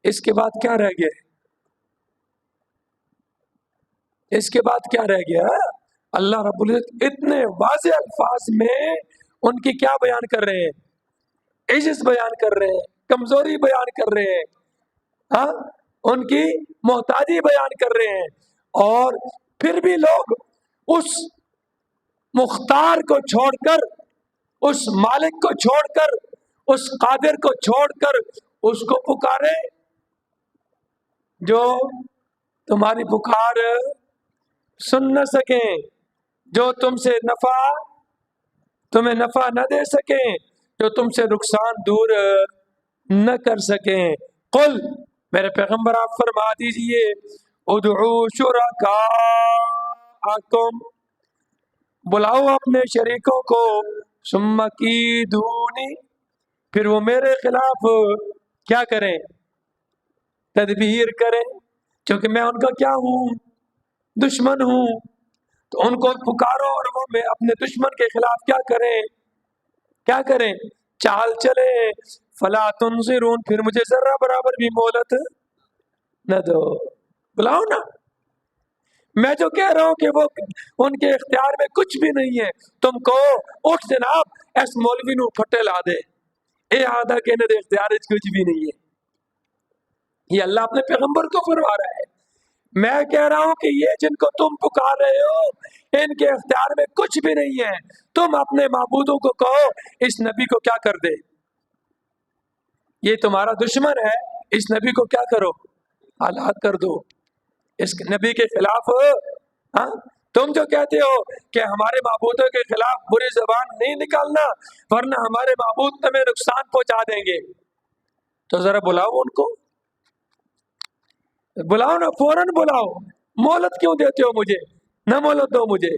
اس کے بعد کیا رہ گیا؟ اس کے بعد کیا رہ گیا؟ اللہ رب العزت اتنے واضح الفاظ میں ان کی کیا بیان کر رہے ہیں؟ عجز بیان کر رہے ہیں، کمزوری بیان کر رہے ہیں، ہاں، ان کی محتاجی بیان کر رہے ہیں، اور پھر بھی لوگ اس مختار کو چھوڑ کر، اس مالک کو چھوڑ کر، اس قادر کو چھوڑ کر اس کو پکارے جو تمہاری پکار سن نہ سکیں، جو تمہیں نفع نہ دے سکیں، جو تم سے نقصان دور نہ کر سکیں۔ قل، میرے پیغمبر آپ فرما دیجئے، ادعوا شرکاءکم، بلاؤ اپنے شریکوں کو، ثم کیدونی، پھر وہ میرے خلاف کیا کریں؟ تدبیر کریں، کیونکہ میں ان کا کیا ہوں؟ دشمن ہوں۔ تو ان کو پکارو اور وہ میں اپنے دشمن کے خلاف کیا کریں؟ چال چلے۔ فلا تنظرون، پھر مجھے ذرہ برابر بھی مہلت نہ دو، بلاؤ نا۔ میں جو کہہ رہا ہوں کہ وہ ان کے اختیار میں کچھ بھی نہیں ہے، تم کہو اٹھ جناب ایس مولوی نو پھٹے لا دے، اے آدھا کہنے دے اختیار کچھ بھی نہیں ہے۔ یہ اللہ اپنے پیغمبر کو فرما رہا ہے۔ میں کہہ رہا ہوں کہ یہ جن کو تم پکار رہے ہو ان کے اختیار میں کچھ بھی نہیں ہے، تم اپنے معبودوں کو کہو اس نبی کو کیا کر دے، یہ تمہارا دشمن ہے، اس نبی کو کیا کرو؟ ہلاک کر دو، اس نبی کے خلاف۔ ہاں، تم جو کہتے ہو کہ ہمارے معبودوں کے خلاف بری زبان نہیں نکالنا ورنہ ہمارے معبود تمہیں نقصان پہنچا دیں گے، تو ذرا بلاؤ ان کو، بلاؤ نا، فوراً بلاؤ۔ مہلت کیوں دیتے ہو مجھے؟ نہ مہلت دو مجھے۔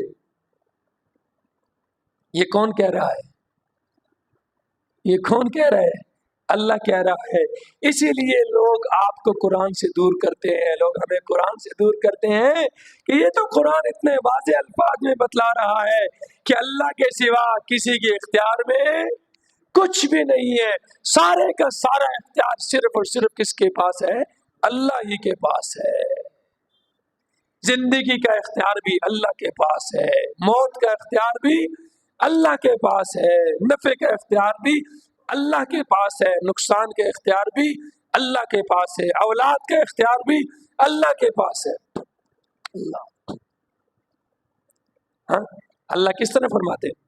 یہ کون کہہ رہا ہے؟ یہ کون کہہ رہا ہے؟ اللہ کہہ رہا ہے۔ اسی لیے لوگ آپ کو قرآن سے دور کرتے ہیں، لوگ ہمیں قرآن سے دور کرتے ہیں کہ یہ تو قرآن اتنے واضح الفاظ میں بتلا رہا ہے کہ اللہ کے سوا کسی کے اختیار میں کچھ بھی نہیں ہے، سارے کا سارا اختیار صرف اور صرف کس کے پاس ہے؟ اللہ ہی کے پاس ہے۔ زندگی کا اختیار بھی اللہ کے پاس ہے، موت کا اختیار بھی اللہ کے پاس ہے، نفع کا اختیار بھی اللہ کے پاس ہے، نقصان کے اختیار بھی اللہ کے پاس ہے، اولاد کا اختیار بھی اللہ کے پاس ہے۔ اللہ، ہاں، اللہ کس طرح فرماتے ہیں؟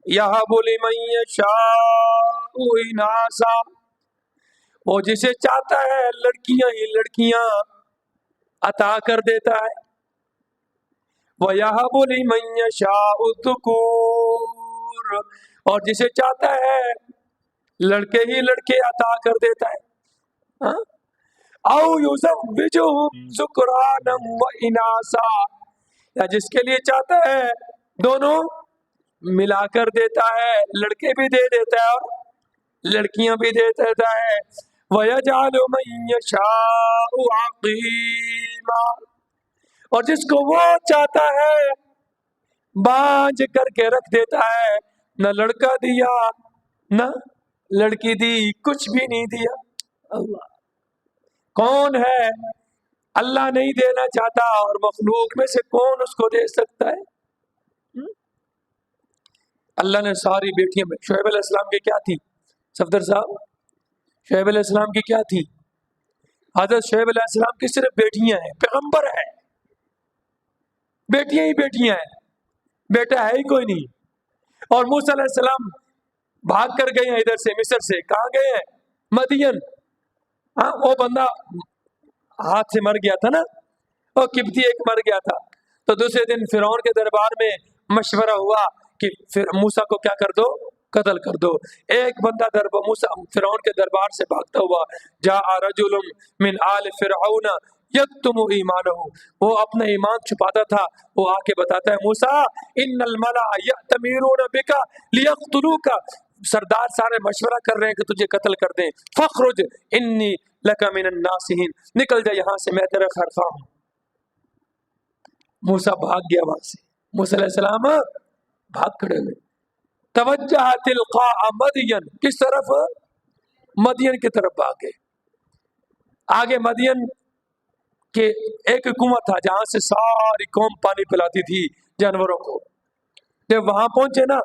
یَهَبُ لِمَن یَشَاءُ إِنَاثًا، وہ جسے چاہتا ہے لڑکیاں ہی لڑکیاں عطا کر دیتا ہے، وَيَهَبُ لِمَن يَشَاءُ الذُّكُورَ، اور جسے چاہتا ہے لڑکے ہی لڑکے عطا کر دیتا ہے۔ ہاں؟ أَوْ يُزَوِّجُهُمْ ذُكْرَانًا وَإِنَاثًا، یا جس کے لیے چاہتا ہے دونوں ملا کر دیتا ہے، لڑکے بھی دے دیتا ہے اور لڑکیاں بھی دے دیتا ہے۔ وَيَجْعَلُ مَن يَشَاءُ عَقِيمًا، اور جس کو وہ چاہتا ہے بانجھ کر کے رکھ دیتا ہے، نہ لڑکا دیا نہ لڑکی دی، کچھ بھی نہیں دیا۔ اللہ کون ہے؟ اللہ نہیں دینا چاہتا اور مخلوق میں سے کون اس کو دے سکتا ہے؟ اللہ نے ساری بیٹیاں میں، شعیب علیہ السلام کی کیا تھی صفدر صاحب؟ شعیب علیہ السلام کی کیا تھی؟ حضرت شعیب علیہ السلام کی صرف بیٹیاں ہیں، پیغمبر ہے، بیٹیاں ہی بیٹیاں ہیں، بیٹا ہے ہی کوئی نہیں۔ اور موسیٰ علیہ السلام بھاگ کر گئے ہیں ادھر سے، مصر سے، کہاں گئے ہیں؟ مدین۔ ہاں، وہ بندہ ہاتھ سے مر گیا تھا نا، وہ قبطی ایک مر گیا تھا، تو دوسرے دن فرعون کے دربار میں مشورہ ہوا کہ پھر موسیٰ کو کیا کر دو؟ قتل کر دو۔ ایک بندہ فرعون کے دربار سے بھاگتا ہوا، جاء رجل من آل فرعون یکتم ایمانہ، وہ اپنا ایمان چھپاتا تھا، وہ آ کے بتاتا ہے موسیٰ ان الملأ یأتمرون بک لیقتلوک، سردار سارے مشورہ کر رہے ہیں کہ تجھے قتل کر دیں، فخرج انی لک من الناصحین، نکل جا یہاں سے، میں تیرا خرخواہ ہوں۔ موسیٰ بھاگ گیا وہاں سے، موسیٰ علیہ السلام بھاگ کھڑے ہوئے، توجہ تلقاء مدین، کس طرف؟ مدین کی طرف بھاگے۔ آگے مدین کہ ایک کنواں تھا جہاں سے ساری قوم پانی پلاتی تھی جانوروں کو. جب وہاں پہنچے نا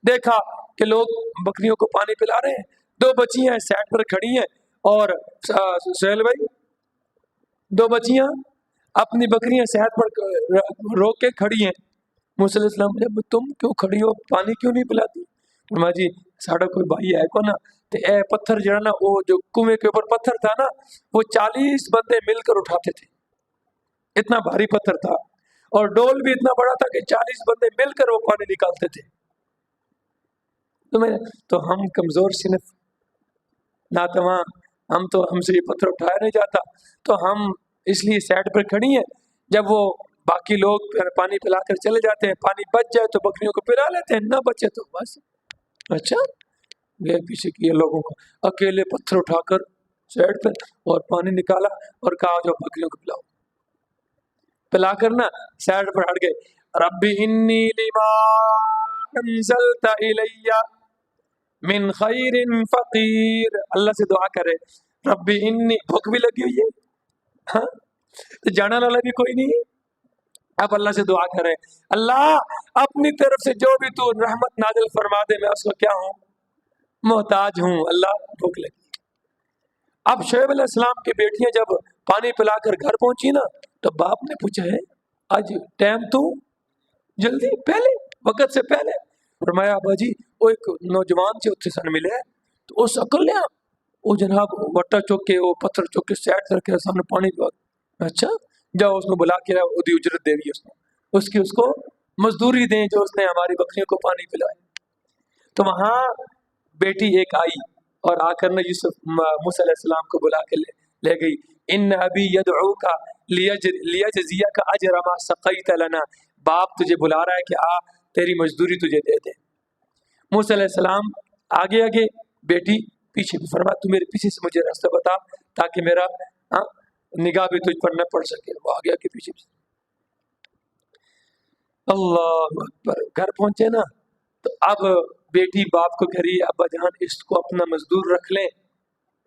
دیکھا کہ لوگ بکریوں کو پانی پلا رہے ہیں. 2 بچیاں سائڈ پر کھڑی ہیں اور سہیل بھائی 2 بچیاں اپنی بکریاں سائڈ پر روک کے کھڑی ہیں. موسیٰ علیہ السلام نے تم کیوں کھڑی ہو پانی کیوں نہیں پلاتی؟ فرمایا جی ساڑھا کوئی بھائی ہے کو نا تو اے پتھر جو ہے نا وہ جو کنویں کے اوپر پتھر تھا نا وہ 40 بندے مل کر اٹھاتے تھے. اتنا بھاری پتھر تھا اور ڈول بھی اتنا بڑا تھا کہ 40 بندے مل کر وہ پانی نکالتے تھے. تو ہم کمزور صنف ناتواں ہم تو ہم سے یہ پتھر اٹھایا نہیں جاتا تو ہم اس لیے سائڈ پر کھڑی ہیں. جب وہ باقی لوگ پانی پلا کر چلے جاتے ہیں پانی بچ جائے تو بکریوں کو پلا لیتے ہیں نہ بچے تو بس. اچھا گئے پیچھے کیے لوگوں کو اکیلے پتھر اٹھا کر سائڈ پہ اور پانی نکالا اور کہا جو بکریوں کو پلاؤ. پلا کر نا سائڈ پر ہٹ گئے. رب انی لما انزلت الی من خیر فقیر. اللہ سے دعا کرے رب انی بھوک بھی لگی ہوئی ہے ہاں تو جانا والا بھی کوئی نہیں. اب اللہ سے دعا کرے اللہ اپنی طرف سے جو بھی تو رحمت نازل فرما دے میں اس کو کیا ہوں محتاج ہوں. اللہ بھوک لگی. اب شعیب علیہ السلام کی بیٹیاں جب پانی پلا کر گھر پہنچی نا تو باپ نے پوچھا ہے آج ٹائم تو جلدی پہلے وقت سے پہلے. فرمایا ابا جی وہ ایک نوجوان سے اتنے سن ملے تو اس عقل لیا وہ جناب وٹا چوک کے وہ پتھر چوک کے سیٹ کر کے سامنے پانی پلا. اچھا جاؤ اس میں بلا کے ادھی اجرت دے دی اس کو مزدوری دیں جو اس نے ہماری بکریوں کو پانی پلائے. تو وہاں بیٹی ایک آئی اور آ کر نے موسیٰ علیہ السلام کو بلا کے لے گئی. ان ابی یدعوک لیجزیک اجر ما سقیت لنا. باپ تجھے بلا رہا ہے کہ آ تیری مزدوری تجھے دے دے. موسیٰ علیہ السلام آگے آگے بیٹی پیچھے بھی. فرمایا تو میرے پیچھے سے مجھے راستہ بتا تاکہ میرا نگاہ بھی تجھ پر نہ پڑ سکے. وہ آگے آگے پیچھے بھی. اللہ اکبر. گھر پہنچے نا تو اب بیٹی باپ کو کہہ رہی ہے ابا جان اس کو اپنا مزدور رکھ لیں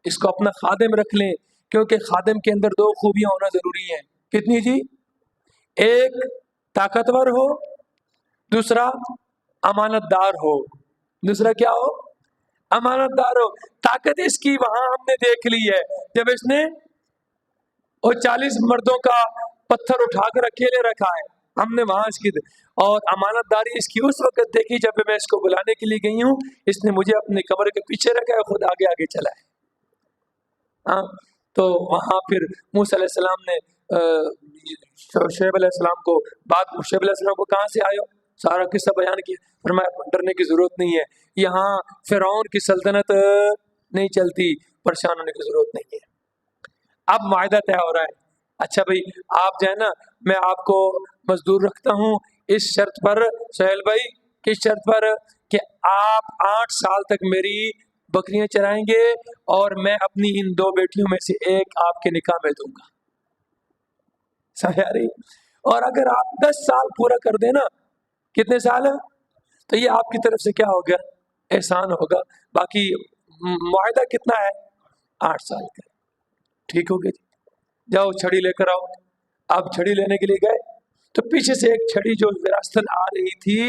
اس کو اپنا خادم رکھ لیں کیونکہ خادم کے اندر 2 خوبیاں ہونا ضروری ہیں. کتنی جی؟ ایک طاقتور ہو دوسرا امانت دار ہو. دوسرا کیا ہو؟ امانت دار ہو. طاقت اس کی وہاں ہم نے دیکھ لی ہے جب اس نے وہ 40 مردوں کا پتھر اٹھا کر اکیلے رکھا ہے ہم نے وہاں اس کی. اور امانت داری اس کی اس وقت دیکھی جب میں اس کو بلانے کے لیے گئی ہوں اس نے مجھے اپنے کمرے کے پیچھے رکھا ہے خود آگے آگے چلا ہے. ہاں تو وہاں پھر موسیٰ علیہ السلام نے شعیب علیہ السلام کو شعیب علیہ السلام کو کہاں سے آئے ہو سارا قصہ بیان کیا. فرمایا ڈرنے کی ضرورت نہیں ہے یہاں فرعون کی سلطنت نہیں چلتی پریشان ہونے کی ضرورت نہیں ہے. اب معاہدہ طے ہو رہا ہے. اچھا بھائی آپ جو ہے نا میں آپ کو مزدور رکھتا ہوں اس شرط پر سہیل بھائی کس شرط پر کہ آپ 8 سال تک میری بکریاں چرائیں گے اور میں اپنی ان 2 بیٹیوں میں سے ایک آپ کے نکاح میں دوں گا. سہیاری. اور اگر آپ 10 سال پورا کر دیں نا کتنے سال ہے تو یہ آپ کی طرف سے کیا ہوگا احسان ہوگا. باقی معاہدہ کتنا ہے 8 سال کا. ٹھیک ہو گیا جی. جاؤ چھڑی لے کر آؤ. آپ چھڑی لینے کے لیے گئے تو پیچھے سے ایک چھڑی جو وراثتاً آ رہی تھی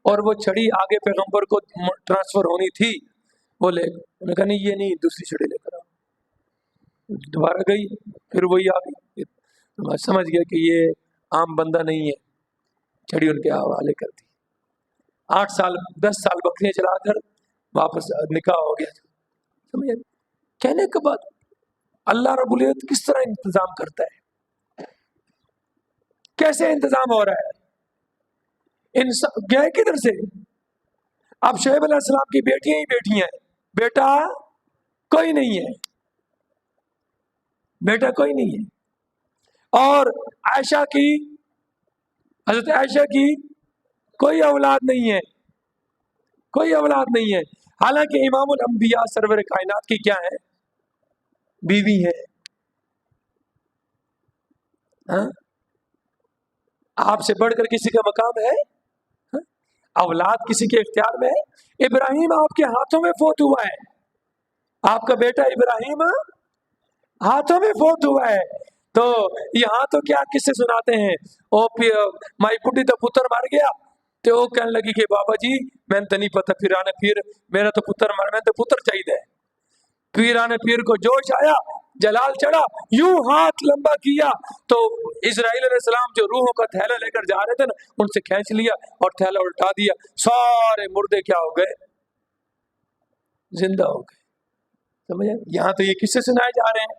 اور وہ چھڑی آگے پیغمبر کو ٹرانسفر ہونی تھی وہ لے انہوں نے کہا نہیں یہ نہیں دوسری چھڑی لے کر آؤ. دوبارہ گئی پھر وہی آ گئی. سمجھ گیا کہ یہ عام بندہ نہیں ہے. چھڑی ان کے حوالے کر دی. 8 سال 10 سال بکریاں چلا کر واپس نکاح ہو گیا. سمجھ کہنے کے بعد اللہ رب العزت کس طرح انتظام کرتا ہے کیسے انتظام ہو رہا ہے گئے کدھر سے. اب شعیب علیہ السلام کی بیٹیاں ہی بیٹیاں ہیں بیٹا کوئی نہیں ہے بیٹا کوئی نہیں ہے. اور عائشہ کی حضرت عائشہ کی کوئی اولاد نہیں ہے کوئی اولاد نہیں ہے. حالانکہ امام الانبیاء سرور کائنات کی کیا ہے بیوی ہے. ہاں آپ سے بڑھ کر کسی کا مقام ہے اولاد کسی کے اختیار میں ہے. ابراہیم آپ کے ہاتھوں میں فوت ہوا ہے. آپ کا بیٹا ابراہیم ہاتھوں میں فوت ہوا ہے. تو یہاں تو کیا قصے سناتے ہیں, مائی پٹی تو پتر مر گیا, تو وہ کہنے لگی کہ بابا جی میں تو نہیں پتا, پیرانے پیر میرا تو پتر مر, میں تو پتر چاہیے. پیرانے پیر کو جوش آیا, جلال چڑھا, یوں ہاتھ لمبا کیا تو اسرائیل علیہ السلام جو روحوں کا تھیلا لے کر جا رہے تھے نا, ان سے کھینچ لیا اور تھیلا الٹا دیا, سارے مردے کیا ہو گئے, زندہ ہو گئے. سمجھے؟ یہاں تو یہ قصے سنائے جا رہے ہیں,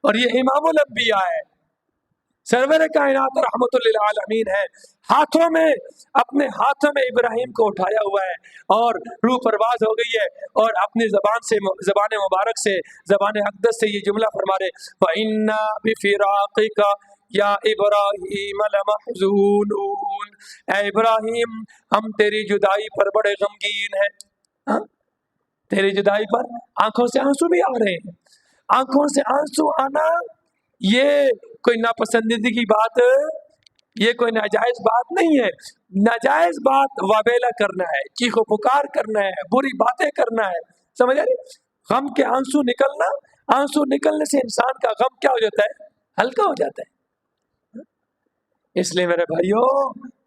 اور یہ امام الانبیاء ہے, سرور کائنات رحمت للعالمین ہے. ہاتھوں میں, اپنے ہاتھوں میں ابراہیم کو اٹھایا ہوا ہے, اور روح پرواز ہو گئی ہے, اور اپنی زبان سے, زبان مبارک سے, زبان اقدس سے یہ جملہ فرما رہے, وَإِنَّا بِفِرَاقِكَ یا ابراہیم لمحزونون, اے ابراہیم ہم تیری جدائی پر بڑے غمگین ہیں. ہاں؟ تیری جدائی پر آنکھوں سے آنسو بھی آ رہے ہیں. آنکھوں سے آنسو آنا یہ کوئی ناپسندیدگی کی بات, یہ کوئی ناجائز بات نہیں ہے. ناجائز بات وابیلا کرنا ہے, چیخ و پکار کرنا ہے, بری باتیں کرنا ہے. سمجھ آ رہی؟ غم کے آنسو نکلنا, آنسو نکلنے سے انسان کا غم کیا ہو جاتا ہے, ہلکا ہو جاتا ہے. اس لیے میرے بھائیو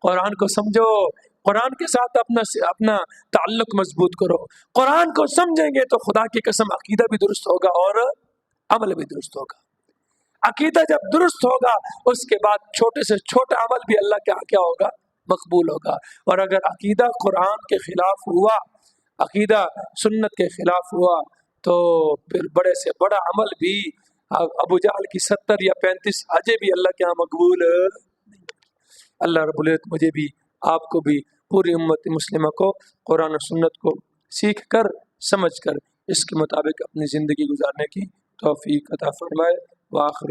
قرآن کو سمجھو, قرآن کے ساتھ اپنا تعلق مضبوط کرو. قرآن کو سمجھیں گے تو خدا کی قسم عقیدہ بھی درست ہوگا اور عمل بھی درست ہوگا. عقیدہ جب درست ہوگا اس کے بعد چھوٹے سے چھوٹا عمل بھی اللہ کے کیا ہوگا, مقبول ہوگا. اور اگر عقیدہ قرآن کے خلاف ہوا, عقیدہ سنت کے خلاف ہوا, تو پھر بڑے سے بڑا عمل بھی, ابو جہل کی 70 یا 35 حجیں بھی اللہ کے ہاں مقبول. اللہ رب العزت مجھے بھی, آپ کو بھی, پوری امت مسلمہ کو قرآن و سنت کو سیکھ کر, سمجھ کر اس کے مطابق اپنی زندگی گزارنے کی توفیق عطا فرمائے. وآخر